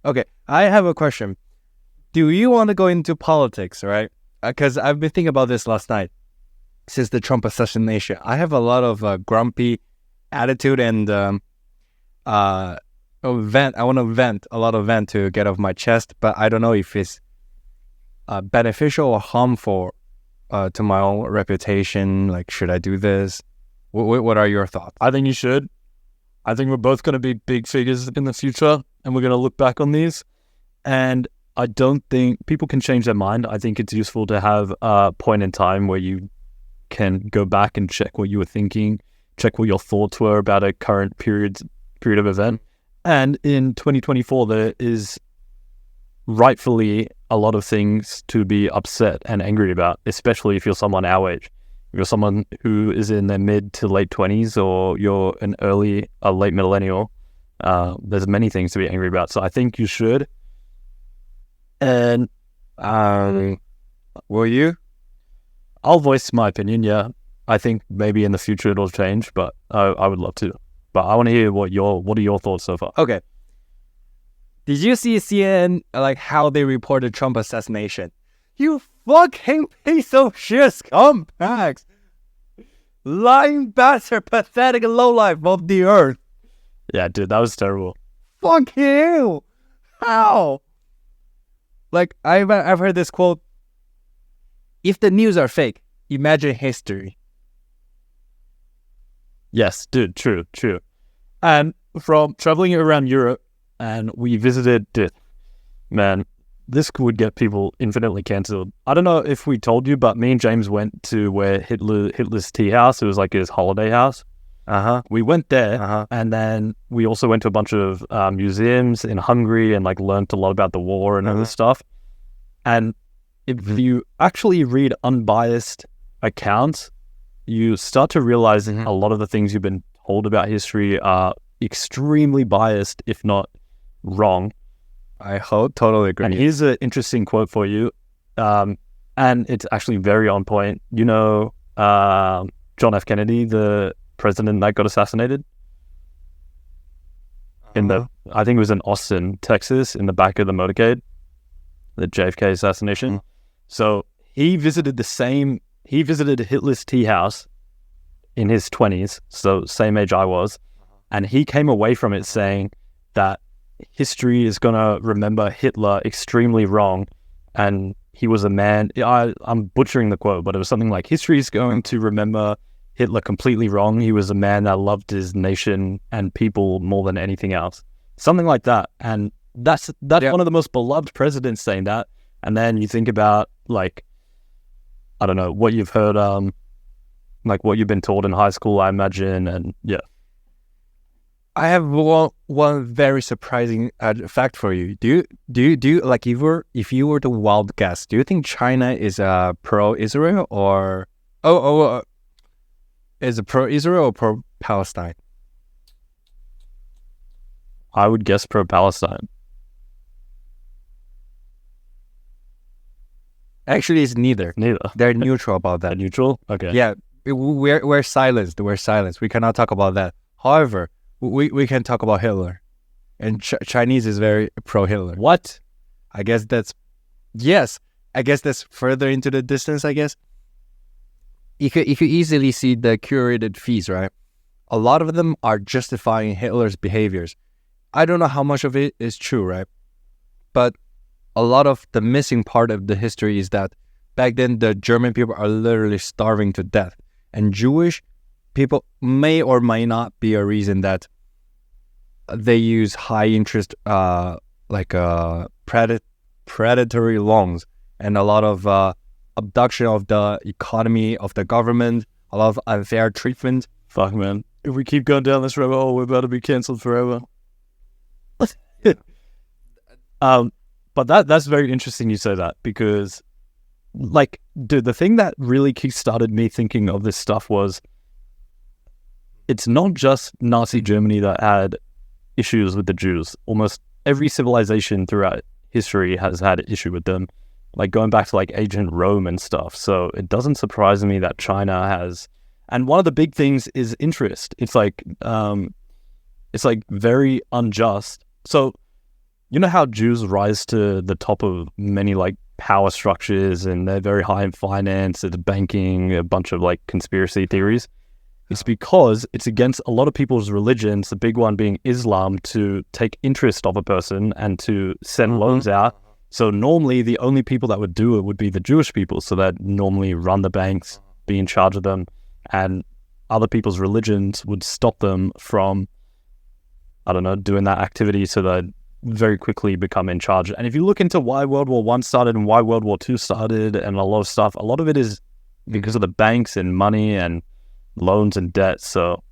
Okay, I have a question. Do you want to go into politics, right? Because I've been thinking about this last night since the Trump assassination. I have a lot of grumpy attitude and vent. I want to vent a lot of vent to get off my chest, but I don't know if it's beneficial or harmful to my own reputation. Like, should I do this? What are your thoughts? I think you should. I think we're both going to be big figures in the future, and we're going to look back on these. And I don't think people can change their mind. I think it's useful to have a point in time where you can go back and check what you were thinking, check what your thoughts were about a current period of event. And in 2024, there is rightfully a lot of things to be upset and angry about, especially if you're someone our age. If you're someone who is in their mid to late 20s, or you're a late millennial, there's many things to be angry about. So I think you should. And will you? I'll voice my opinion, yeah. I think maybe in the future it'll change, but I would love to. But I want to hear what are your thoughts so far? Okay. Did you see CNN, like how they reported Trump assassination? You fucking piece of shit scumbags! Lying bastard, pathetic lowlife of the earth. Yeah, dude, that was terrible. Fuck you! How? Like, I've heard this quote. If the news are fake, imagine history. Yes, dude, true. And from traveling around Europe, and we visited, man, this would get people infinitely cancelled. I don't know if we told you, but me and James went to where Hitler's tea house. It was like his holiday house. We went there, and then we also went to a bunch of museums in Hungary and like learned a lot about the war and other stuff. And if you actually read unbiased accounts, you start to realize a lot of the things you've been told about history are extremely biased, if not wrong. I totally agree. And here's an interesting quote for you, and it's actually very on point. You know, John F. Kennedy, the president that got assassinated I think it was in Austin, Texas, in the back of the motorcade, the JFK assassination. So he visited Hitler's tea house in his 20s, so same age I was, and he came away from it saying that history is going to remember Hitler extremely wrong, and he was a man, I'm butchering the quote, but it was something like, history is going to remember Hitler completely wrong. He was a man that loved his nation and people more than anything else. Something like that. And that's one of the most beloved presidents saying that. And then you think about, like, I don't know, what you've heard, like what you've been taught in high school, I imagine, and yeah. I have one very surprising fact for you. Do you like, if you were to wild guess, do you think China is pro-Israel or is it pro-Israel or pro-Palestine? I would guess pro-Palestine. Actually, it's neither. They're neutral about that. They're neutral? Okay. Yeah, we're silenced. We're silenced. We cannot talk about that. However, we can talk about Hitler, and Chinese is very pro-Hitler. What? I guess that's further into the distance. I guess you could easily see the curated feeds, right? A lot of them are justifying Hitler's behaviors. I don't know how much of it is true, right? But a lot of the missing part of the history is that back then the German people are literally starving to death, and Jewish people may or may not be a reason that they use high interest predatory loans and a lot of abduction of the economy of the government, a lot of unfair treatment. Fuck, man. If we keep going down this rabbit hole, we're about to be cancelled forever. But that's very interesting you say that, because, like, dude, the thing that really kickstarted me thinking of this stuff was, it's not just Nazi Germany that had issues with the Jews. Almost every civilization throughout history has had an issue with them, like going back to like ancient Rome and stuff. So it doesn't surprise me that China has. And one of the big things is interest. It's like very unjust. So you know how Jews rise to the top of many like power structures and they're very high in finance, it's banking, a bunch of like conspiracy theories. It's because it's against a lot of people's religions, the big one being Islam, to take interest of a person and to send loans out. So normally the only people that would do it would be the Jewish people. So that normally run the banks, be in charge of them, and other people's religions would stop them from, I don't know, doing that activity, so that very quickly become in charge. And if you look into why World War I started and why World War II started and a lot of stuff, a lot of it is because of the banks and money and loans and debt. So,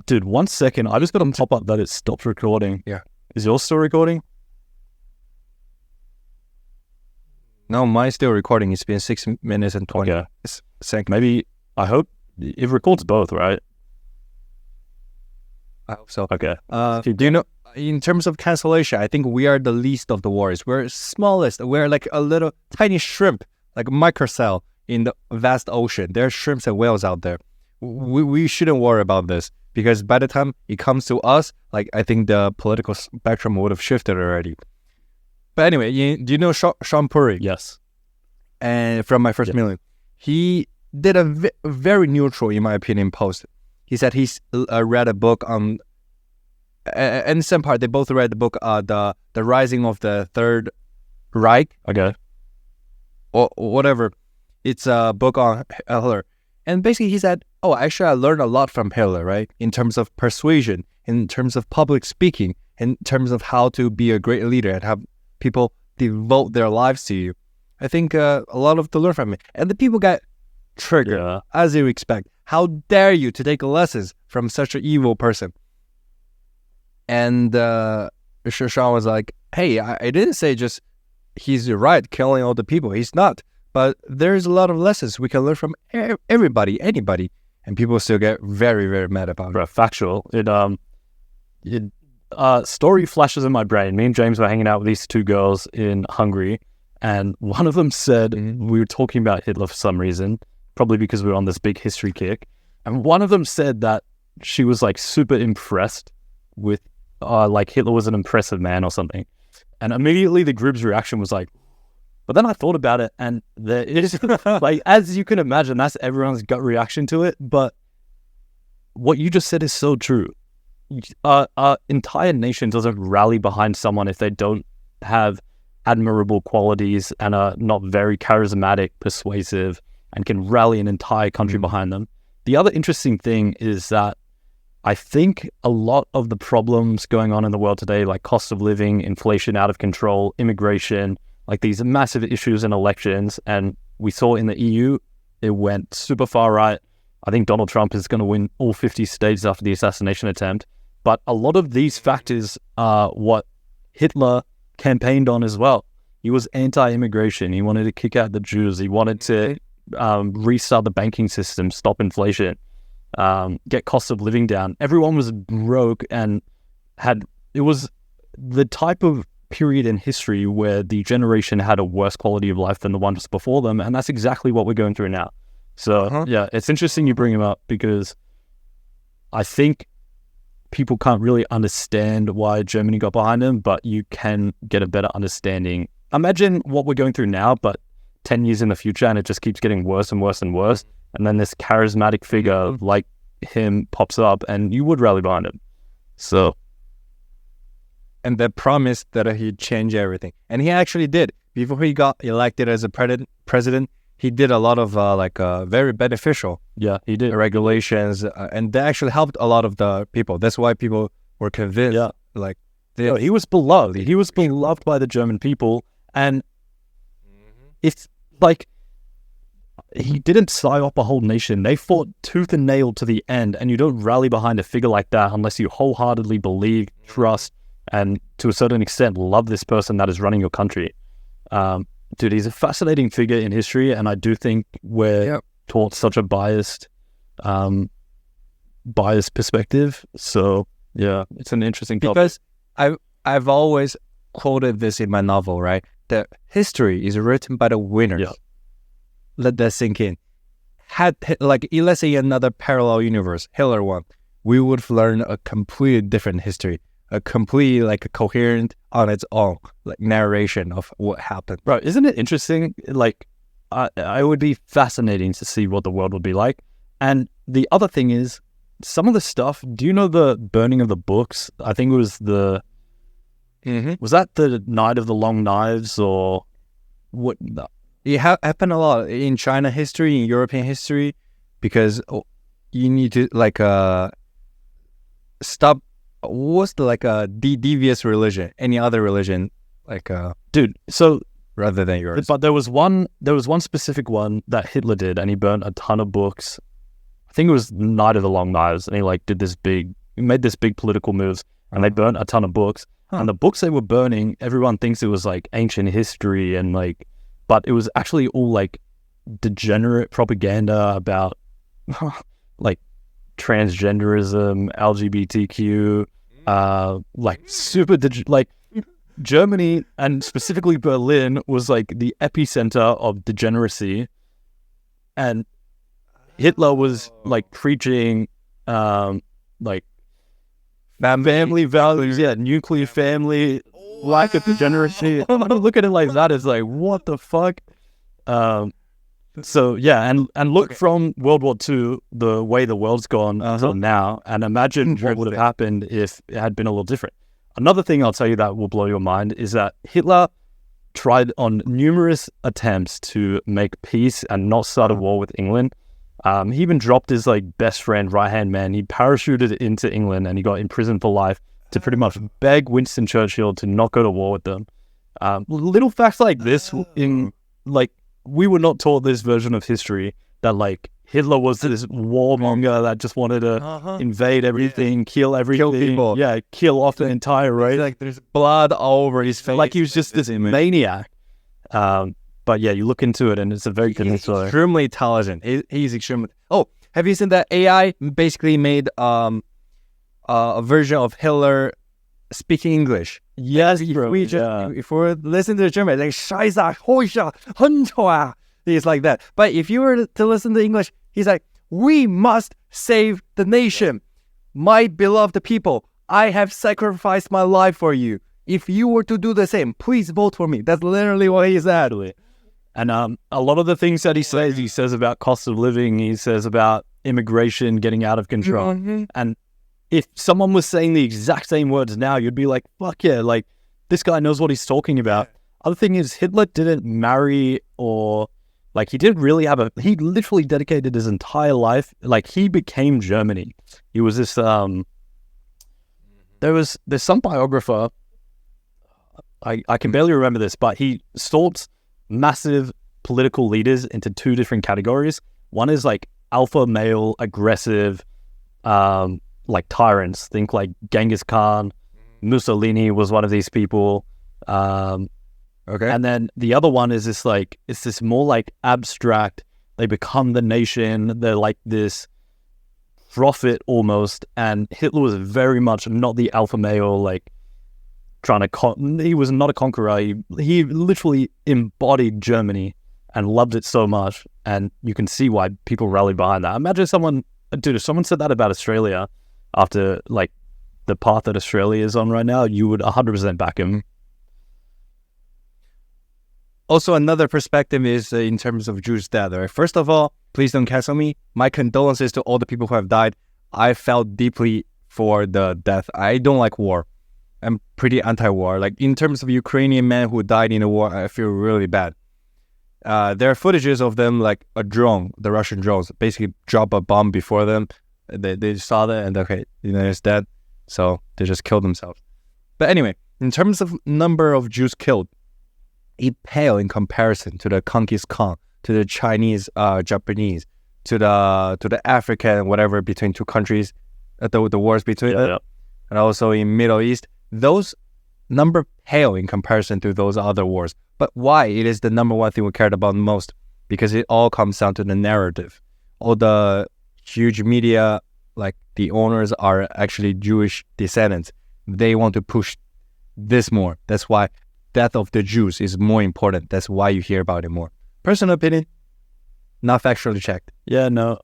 dude, 1 second, I just got a pop-up that it stopped recording. Yeah. Is yours still recording? No, mine's still recording. It's been 6 minutes and 20 seconds. Maybe, I hope it records both, right? I hope so. Okay. Do you know, in terms of cancellation, I think we are the least of the worries. We're smallest. We're like a little tiny shrimp, like a microcell in the vast ocean. There are shrimps and whales out there. We shouldn't worry about this, because by the time it comes to us, like, I think the political spectrum would have shifted already. But anyway, do you know Shamefully? Yes. And from My First Million, he did a very neutral, in my opinion, post. He said he's read a book on, and some part they both read the book, the Rising of the Third Reich. Okay. Or whatever. It's a book on Hitler. And basically he said, oh, actually I learned a lot from Hitler, right? In terms of persuasion, in terms of public speaking, in terms of how to be a great leader and have people devote their lives to you. I think a lot to learn from it. And the people got triggered, as you expect. How dare you to take lessons from such an evil person? And Sean was like, hey, I didn't say just he's right, killing all the people. He's not. But there's a lot of lessons we can learn from everybody, anybody. And people still get very, very mad about it. Factual. Story flashes in my brain. Me and James were hanging out with these two girls in Hungary, and one of them said, we were talking about Hitler for some reason, probably because we were on this big history kick, and one of them said that she was like super impressed with, like Hitler was an impressive man or something. And immediately the group's reaction was like, but then I thought about it, and there is, like, as you can imagine, that's everyone's gut reaction to it. But what you just said is so true. Our entire nation doesn't rally behind someone if they don't have admirable qualities and are not very charismatic, persuasive, and can rally an entire country behind them. The other interesting thing is that I think a lot of the problems going on in the world today, like cost of living, inflation out of control, immigration, like these massive issues in elections, and we saw in the EU, it went super far right. I think Donald Trump is going to win all 50 states after the assassination attempt. But a lot of these factors are what Hitler campaigned on as well. He was anti-immigration. He wanted to kick out the Jews. He wanted to restart the banking system, stop inflation, get cost of living down. Everyone was broke and it was the type of period in history where the generation had a worse quality of life than the ones before them, and that's exactly what we're going through now. So yeah, it's interesting you bring him up, because I think people can't really understand why Germany got behind him, but you can get a better understanding. Imagine what we're going through now, but 10 years in the future, and it just keeps getting worse and worse and worse, and then this charismatic figure like him pops up, and you would rally behind him. So, and the promise that he'd change everything. And he actually did. Before he got elected as a president, he did a lot of very beneficial he did regulations, and that actually helped a lot of the people. That's why people were convinced. He was beloved. He was beloved by the German people, and it's like he didn't psyop a whole nation. They fought tooth and nail to the end, and you don't rally behind a figure like that unless you wholeheartedly believe, trust, and to a certain extent love this person that is running your country. Dude, he's a fascinating figure in history, and I do think we're taught such a biased perspective. So yeah, it's an interesting topic. Because I've always quoted this in my novel, right? That history is written by the winners. Yeah. Let that sink in. Let's say another parallel universe, Hitler won, we would have learned a completely different history. a completely like a coherent on its own like narration of what happened. Bro, isn't it interesting? Like, I would be fascinating to see what the world would be like. And the other thing is, some of the stuff, do you know the burning of the books? I think it was was that the Night of the Long Knives or what? It happened a lot in China history, in European history, because you need to like stop. What's the like a devious religion? Any other religion, like dude? So rather than yours, but there was one specific one that Hitler did, and he burnt a ton of books. I think it was Night of the Long Knives, and he like made this big political moves, and they burnt a ton of books. And the books they were burning, everyone thinks it was like ancient history and like, but it was actually all like degenerate propaganda about like transgenderism, LGBTQ, like super like Germany and specifically Berlin was like the epicenter of degeneracy, and Hitler was like preaching like family values, nuclear family, lack of degeneracy. I look at it like that, it's like, what the fuck? So yeah, and look from World War II, the way the world's gone until now, and imagine what would have happened if it had been a little different. Another thing I'll tell you that will blow your mind is that Hitler tried on numerous attempts to make peace and not start a war with England. He even dropped his like best friend, right-hand man. He parachuted into England and he got imprisoned for life to pretty much beg Winston Churchill to not go to war with them. Little facts like this, in like, we were not taught this version of history that like Hitler was this warmonger that just wanted to invade everything, kill everything, kill people, kill off the entire race. Like there's blood all over his face. Like he was just this maniac. But yeah, you look into it and it's a very good story. Extremely intelligent. He's extremely. Oh, have you seen that AI basically made a version of Hitler speaking English? Yes, bro. If we listen to the German, like Scheiße, Hoisha, Huntoa, he's like that. But if you were to listen to English, he's like, "We must save the nation, my beloved people. I have sacrificed my life for you. If you were to do the same, please vote for me." That's literally what he said. And a lot of the things that he says about cost of living, he says about immigration getting out of control. And if someone was saying the exact same words now, you'd be like, fuck yeah, like, this guy knows what he's talking about. Other thing is, Hitler didn't marry or, like, he he literally dedicated his entire life, like, he became Germany. He was this, there's some biographer, I can barely remember this, but he sorts massive political leaders into two different categories. One is like alpha male, aggressive, like tyrants. Think like Genghis Khan, Mussolini was one of these people. And then the other one is this like, it's this more like abstract, they become the nation, they're like this prophet almost, and Hitler was very much not the alpha male, like trying to he was not a conqueror. He literally embodied Germany and loved it so much, and you can see why people rallied behind that. Imagine if someone said that about Australia after like the path that Australia is on right now, you would 100% back him. Also, another perspective is in terms of Jews' death. Right? First of all, please don't cancel me. My condolences to all the people who have died. I felt deeply for the death. I don't like war. I'm pretty anti-war. Like in terms of Ukrainian men who died in the war, I feel really bad. There are footages of them, like a drone, the Russian drones, basically drop a bomb before them. They saw that and okay, it's dead. So they just killed themselves. But anyway, in terms of number of Jews killed, it pale in comparison to the Genghis Khan, to the Chinese, Japanese, to the African, whatever, between two countries, the wars between them, and also in Middle East. Those number pale in comparison to those other wars. But why it is the number one thing we cared about most? Because it all comes down to the narrative. All the huge media, like the owners are actually Jewish descendants. They want to push this more. That's why death of the Jews is more important. That's why you hear about it more. Personal opinion, not factually checked. Yeah, no,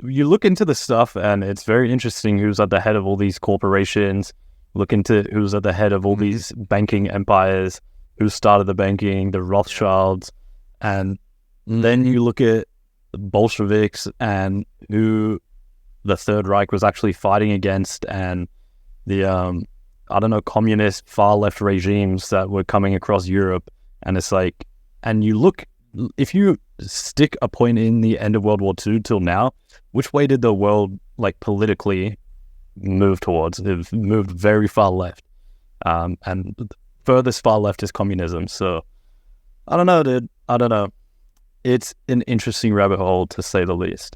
you look into the stuff and it's very interesting who's at the head of all these corporations. look into who's at the head of all these banking empires, who started the banking, the Rothschilds, and then you look at the Bolsheviks and who the Third Reich was actually fighting against, and the communist far left regimes that were coming across Europe. And it's like, and you look, if you stick a point in the end of World War II till now, which way did the world like politically move towards? It moved very far left, and furthest far left is communism. So I don't know, dude. I don't know. It's an interesting rabbit hole, to say the least.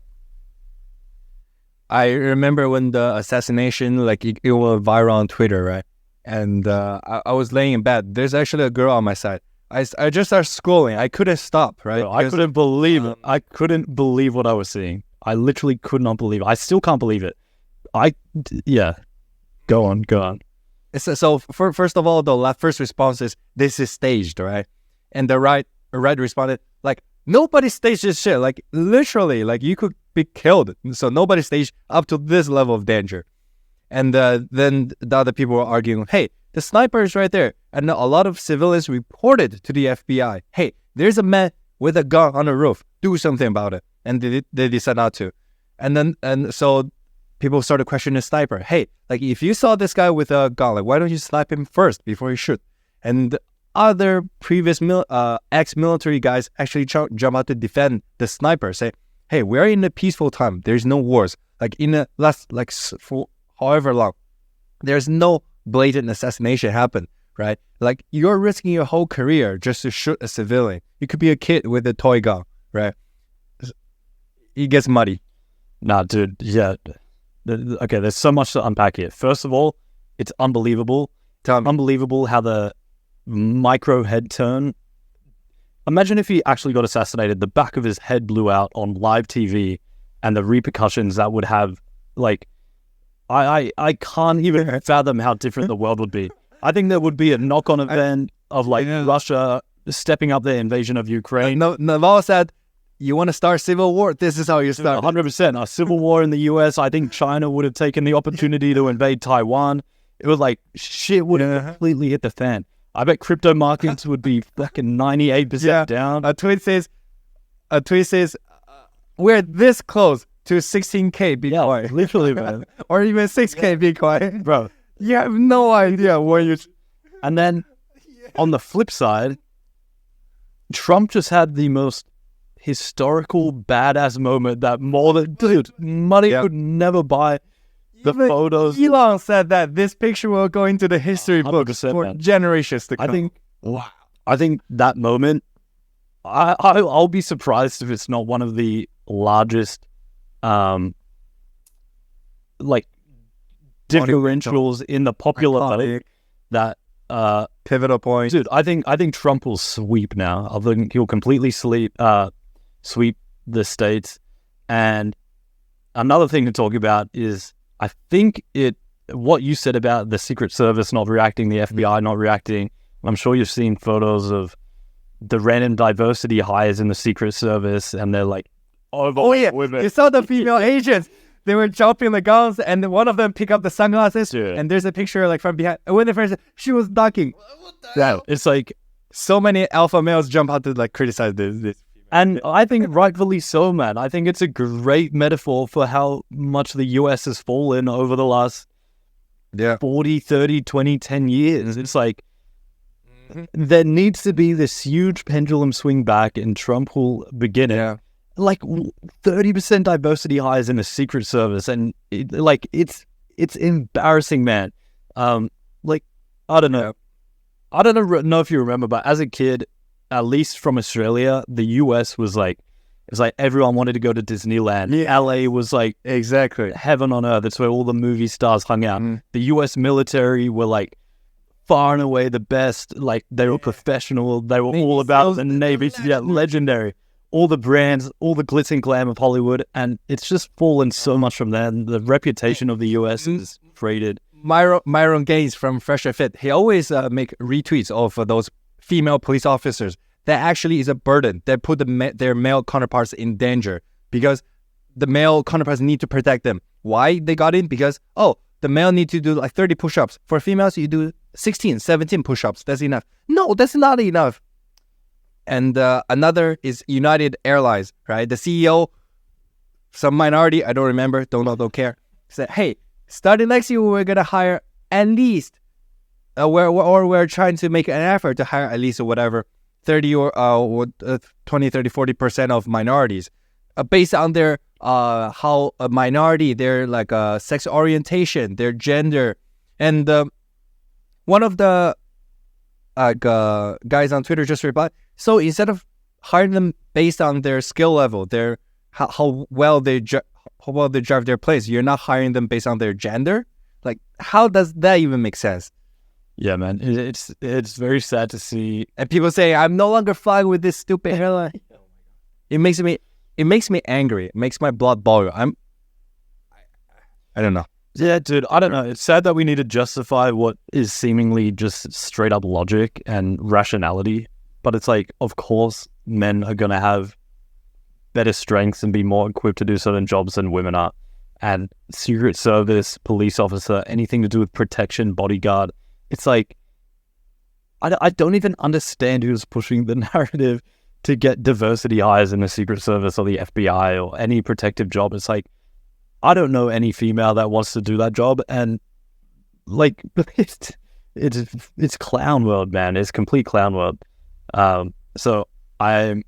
I remember when the assassination, like it went viral on Twitter, right? And I was laying in bed. There's actually a girl on my side. I just started scrolling. I couldn't stop, right? Bro, I couldn't believe it. I couldn't believe what I was seeing. I literally could not believe it. I still can't believe it. Yeah. Go on. So first of all, the first response is, this is staged, right? And the right responded, like, nobody staged this shit. Like, literally, like, you could be killed. So nobody staged up to this level of danger. And then the other people were arguing, hey, the sniper is right there. And a lot of civilians reported to the FBI, hey, there's a man with a gun on the roof. Do something about it. And they decided not to. And so people started questioning the sniper. Hey, like, if you saw this guy with a gun, like, why don't you snipe him first before you shoot? And other previous ex-military guys actually jump out to defend the sniper, say, hey, we're in a peaceful time. There's no wars. Like, in the last, like, for however long, there's no blatant assassination happen, right? Like, you're risking your whole career just to shoot a civilian. You could be a kid with a toy gun, right? It gets muddy. Nah, dude, yeah. Okay, there's so much to unpack here. First of all, it's unbelievable. Unbelievable how the micro head turn. Imagine if he actually got assassinated, the back of his head blew out on live TV, and the repercussions that would have, like, I can't even fathom how different the world would be. I think there would be a knock-on event of, like, Russia stepping up their invasion of Ukraine. Naval said, you want to start civil war? This is how you start. 100%. A civil war in the US. I think China would have taken the opportunity to invade Taiwan. It was like, shit would have completely hit the fan. I bet crypto markets would be fucking 98% down. A tweet says, we're this close to 16K Bitcoin. Yeah, literally, man. Or even 6K Bitcoin. Bro. You have no idea what you... And then, on the flip side, Trump just had the most historical badass moment that money could never buy the photos. Elon said that this picture will go into the history books for generations to come. I think that moment, I'll be surprised if it's not one of the largest like differentials in the popular vote that pivotal point. Dude, I think Trump will sweep now. I think he'll completely sweep the states. And another thing to talk about is, I think what you said about the Secret Service not reacting, the FBI not reacting. I'm sure you've seen photos of the random diversity hires in the Secret Service, and they're like, you saw the female agents. They were jumping the guns, and one of them pick up the sunglasses, dude. And there's a picture like from behind. And when the first, she was ducking. It's like so many alpha males jump out to like criticize this. And I think rightfully so, man. I think it's a great metaphor for how much the US has fallen over the last 40, 30, 20, 10 years. It's like, there needs to be this huge pendulum swing back, and Trump will begin it. Like 30% diversity hires in the Secret Service, and it's embarrassing, man. Like, I don't know. I don't know if you remember, but as a kid, at least from Australia, the US was like, it's like everyone wanted to go to Disneyland. LA was like exactly heaven on earth. It's where all the movie stars hung out. The US military were like far and away the best. Like, they were professional. They were all about the Navy. Legendary. All the brands, all the glitz and glam of Hollywood, and it's just fallen so much from there. And the reputation of the US is freighted. Myron Gaines from Fresh Fit, he always make retweets of those female police officers. That actually is a burden that put their male counterparts in danger, because the male counterparts need to protect them. Why they got in? Because, the male need to do like 30 push-ups. For females, you do 16, 17 push-ups. That's enough. No, that's not enough. And another is United Airlines, right? The CEO, some minority, I don't remember, don't care, said, hey, starting next year, we're going to hire at least, we're trying to make an effort to hire at least whatever, 30 or 20, 30, 40% of minorities based on their, how a minority, their like sex orientation, their gender. And one of the guys on Twitter just replied, so instead of hiring them based on their skill level, their how well they drive their planes, you're not hiring them based on their gender. Like, how does that even make sense? Yeah, man, it's very sad to see. And people say, I'm no longer flying with this stupid airline. It makes me angry. It makes my blood boil. I don't know. Yeah, dude, I don't know. It's sad that we need to justify what is seemingly just straight up logic and rationality. But it's like, of course, men are going to have better strengths and be more equipped to do certain jobs than women are. And Secret Service, police officer, anything to do with protection, bodyguard. It's like, I don't even understand who's pushing the narrative to get diversity hires in the Secret Service or the FBI or any protective job. It's like, I don't know any female that wants to do that job. And like, it's clown world, man. It's complete clown world. So I'm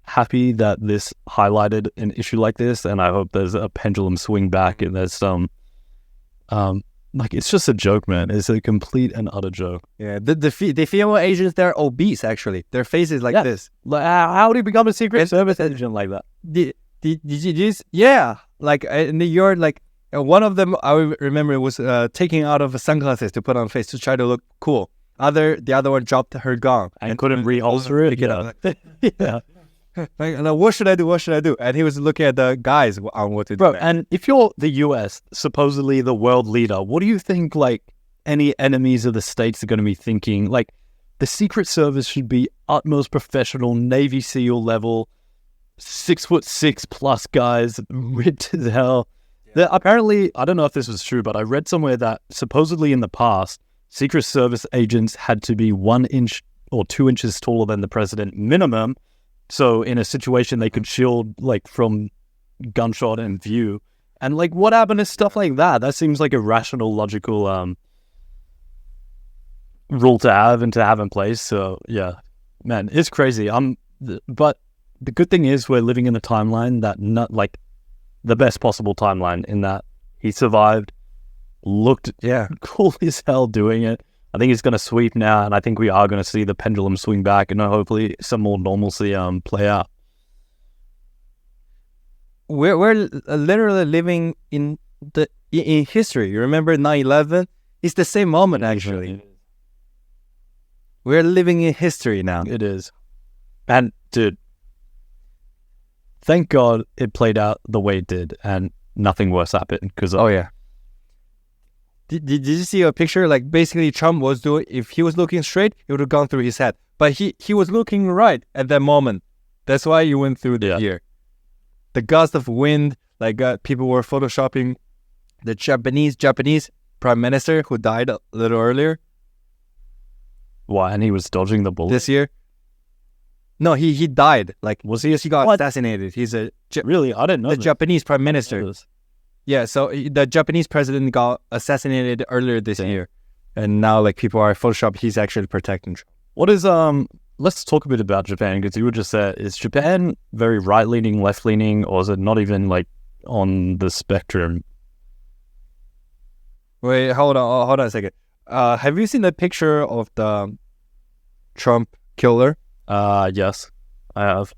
happy that this highlighted an issue like this, and I hope there's a pendulum swing back and there's some, like, it's just a joke, man. It's a complete and utter joke. Yeah, the female agents, they're obese, actually. Their face is like this. Like, how do you become a Secret Service agent like that? Did you just, yeah, like in the yard, like one of them, I remember, was taking out of sunglasses to put on face to try to look cool. The other one dropped her gun and couldn't reholster it. Yeah. Yeah. Like, what should I do? What should I do? And he was looking at the guys on what to do. Bro, and if you're the US, supposedly the world leader, what do you think, like, any enemies of the states are going to be thinking? Like, the Secret Service should be utmost professional, Navy SEAL level, 6'6" plus guys, ripped as hell. Yeah. Apparently, I don't know if this was true, but I read somewhere that supposedly in the past, Secret Service agents had to be 1 inch or 2 inches taller than the president minimum. So in a situation they could shield, like, from gunshot and view. And like, what happened to stuff like that? That seems like a rational, logical rule to have and to have in place. So yeah, man, it's crazy. But the good thing is we're living in a timeline that, not like the best possible timeline, in that he survived, looked cool as hell doing it. I think it's going to sweep now, and I think we are going to see the pendulum swing back, and hopefully some more normalcy play out. We're literally living in history. You remember 9/11? It's the same moment, actually. We're living in history now. It is. And dude, thank God it played out the way it did, and nothing worse happened. Because Did you see a picture? Like, basically Trump was doing, if he was looking straight, it would have gone through his head. But he was looking right at that moment. That's why he went through the ear. The gust of wind, like people were photoshopping the Japanese prime minister who died a little earlier. Why? And he was dodging the bullet? This year? No, he died. Like, was he? He got assassinated. He's really? I didn't know the Japanese prime minister. Yeah, so the Japanese president got assassinated earlier this year, and now like people are photoshopped. He's actually protecting Trump. What is Let's talk a bit about Japan, because you were just said, is Japan very right leaning, left leaning, or is it not even like on the spectrum? Wait, hold on a second. Have you seen the picture of the Trump killer? Yes, I have.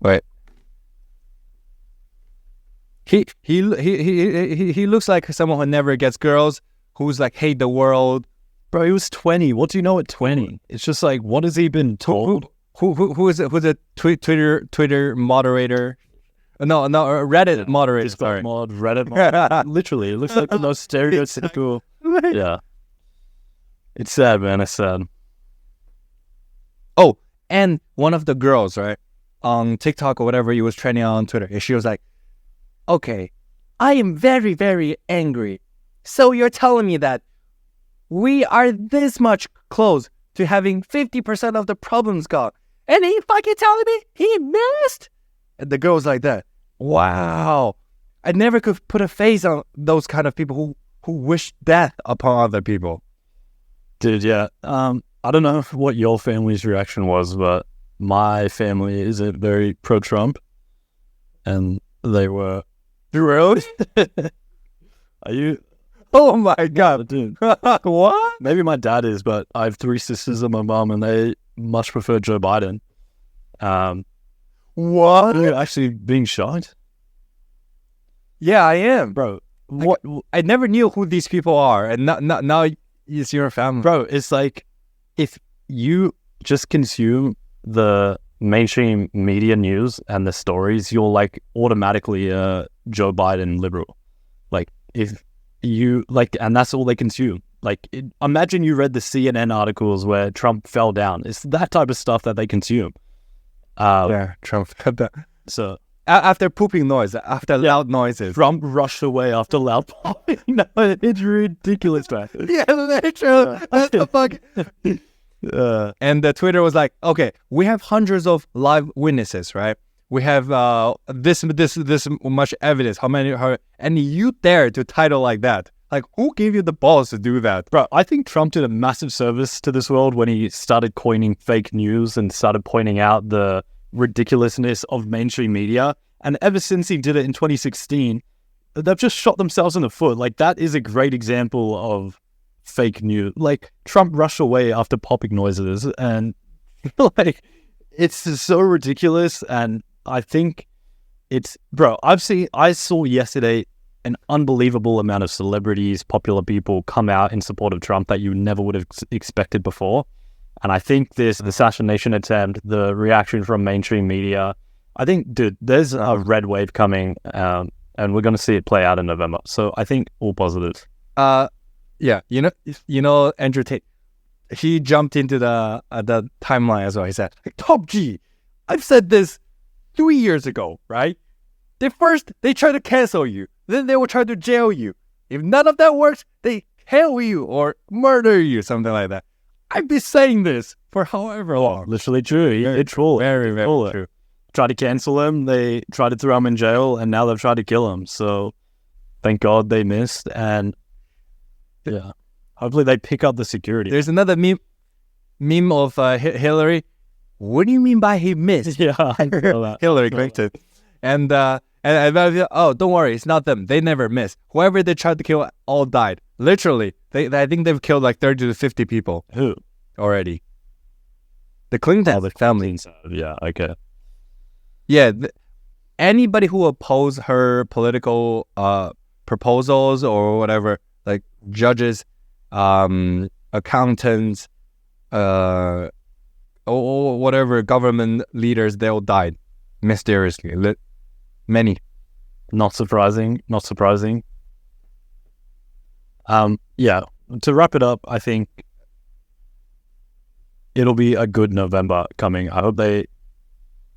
Wait. He looks like someone who never gets girls, who's like hate the world. Bro, he was 20. What do you know at 20? It's just like, what has he been told? Who is it? Who's a Twitter moderator? No, Reddit moderator. Sorry, Reddit mod. Literally, it looks like the most stereotypical. Yeah, it's sad, man. It's sad. Oh, and one of the girls, right, on TikTok or whatever, it was trending on Twitter. And she was like, okay, I am very, very angry. So you're telling me that we are this much close to having 50% of the problems gone. And he fucking telling me he missed? And the girl was like that. Wow. I never could put a face on those kind of people who wish death upon other people. Dude, yeah. I don't know what your family's reaction was, but my family isn't very pro-Trump. And they were... Really? Are you... Oh my God, dude. What? Maybe my dad is, but I have 3 sisters and my mom, and they much prefer Joe Biden. What? You're actually being shocked? Yeah, I am. Bro, what? I never knew who these people are, and now it's your family. Bro, it's like if you just consume the mainstream media news and the stories, you're like automatically a Joe Biden liberal. Like if you like, and that's all they consume. Like imagine you read the CNN articles where Trump fell down. It's that type of stuff that they consume. Yeah, Trump. So after pooping noise, after loud noises, Trump rushed away after loud popping. No, it's ridiculous, man. Yeah, that's true. That's the fuck. And the Twitter was like, okay, we have hundreds of live witnesses, right? We have this much evidence. And you dare to title like that? Like, who gave you the balls to do that? Bro, I think Trump did a massive service to this world when he started coining fake news and started pointing out the ridiculousness of mainstream media. And ever since he did it in 2016, they've just shot themselves in the foot. Like, that is a great example of fake news. Like, Trump rushed away after popping noises, and like, it's so ridiculous. And I think it's, bro, I saw yesterday an unbelievable amount of celebrities, popular people come out in support of Trump that you never would have expected before. And I think this assassination attempt, the reaction from mainstream media, I think, dude, there's a red wave coming, and we're going to see it play out in November. So I think all positive. Yeah, you know, Andrew Tate, he jumped into the timeline as well. He said, Top G, I've said this 3 years ago, right? They try to cancel you. Then they will try to jail you. If none of that works, they kill you or murder you, something like that. I've been saying this for however long. Literally true. It's true. Very, very true. Tried to cancel him. They tried to throw him in jail, and now they've tried to kill him. So thank God they missed. And yeah, hopefully they pick up the security. There's another meme of Hillary. What do you mean by he missed? Yeah, I know that. Hillary Clinton. And oh, don't worry, it's not them. They never miss. Whoever they tried to kill all died. Literally. I think they've killed like 30 to 50 people. Who? Already. The Clinton family. Yeah, okay. Yeah, anybody who oppose her political proposals or whatever, like judges, accountants, or whatever government leaders, they all died mysteriously. Many. Not surprising. Yeah, to wrap it up, I think it'll be a good November coming. I hope they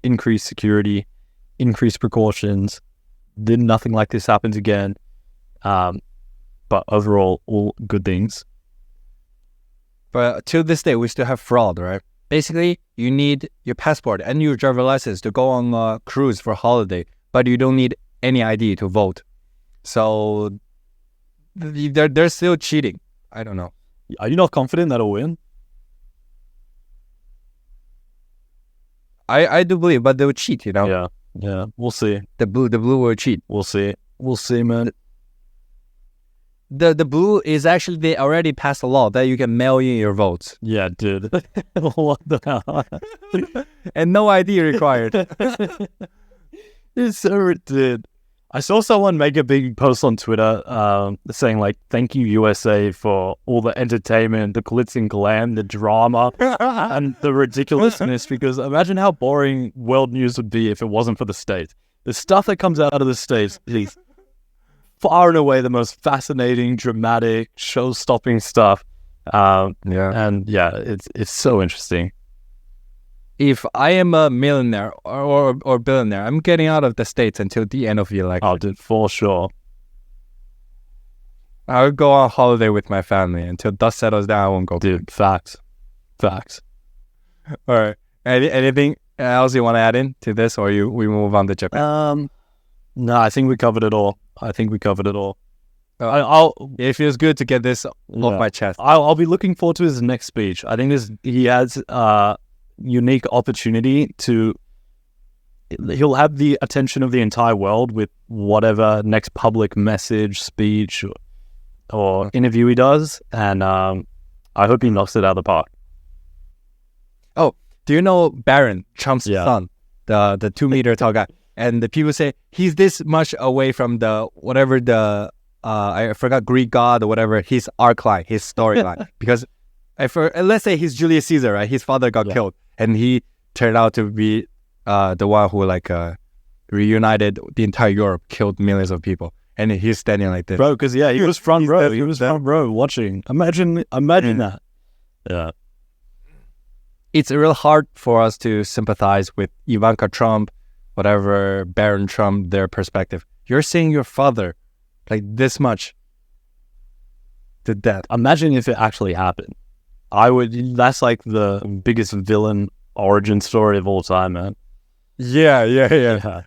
increase security, increase precautions, then nothing like this happens again. But overall, all good things. But till this day, we still have fraud, right? Basically, you need your passport and your driver license to go on a cruise for holiday, but you don't need any ID to vote. So they're still cheating. I don't know. Are you not confident that'll win? I do believe, but they'll cheat, you know? Yeah. We'll see. The blue will cheat. We'll see, man. The blue is actually, they already passed a law that you can mail in your votes. Yeah, dude. What the hell? And no ID required. It's so, dude. I saw someone make a big post on Twitter saying, like, thank you, USA, for all the entertainment, the glitz and glam, the drama, and the ridiculousness, because imagine how boring world news would be if it wasn't for the States. The stuff that comes out of the States is far and away the most fascinating, dramatic, show-stopping stuff. And yeah, it's so interesting. if I am a millionaire or billionaire, I'm getting out of the States until the end of the election. Oh, dude, for sure. I would go on holiday with my family until dust settles down. I won't go. Dude, facts. All right. Anything else you want to add in to this, or we move on to Japan? No, I think we covered it all. It feels good to get this off my chest. I'll be looking forward to his next speech. I think he has a unique opportunity he'll have the attention of the entire world with whatever next public message, speech, or interview he does, and I hope he knocks it out of the park. Oh, do you know Barron, Trump's son, the 2 meter tall guy? And the people say he's this much away from I forgot, Greek god or whatever, his arc line, his storyline. Because let's say he's Julius Caesar, right? His father got killed, and he turned out to be the one who reunited the entire Europe, killed millions of people, and he's standing like this, bro. Because he was front row. He was front row watching. Imagine that. Yeah, it's real hard for us to sympathize with Ivanka Trump, whatever, Barron Trump, their perspective. You're seeing your father like this much to death. Imagine if it actually happened. That's like the biggest villain origin story of all time, man. Yeah.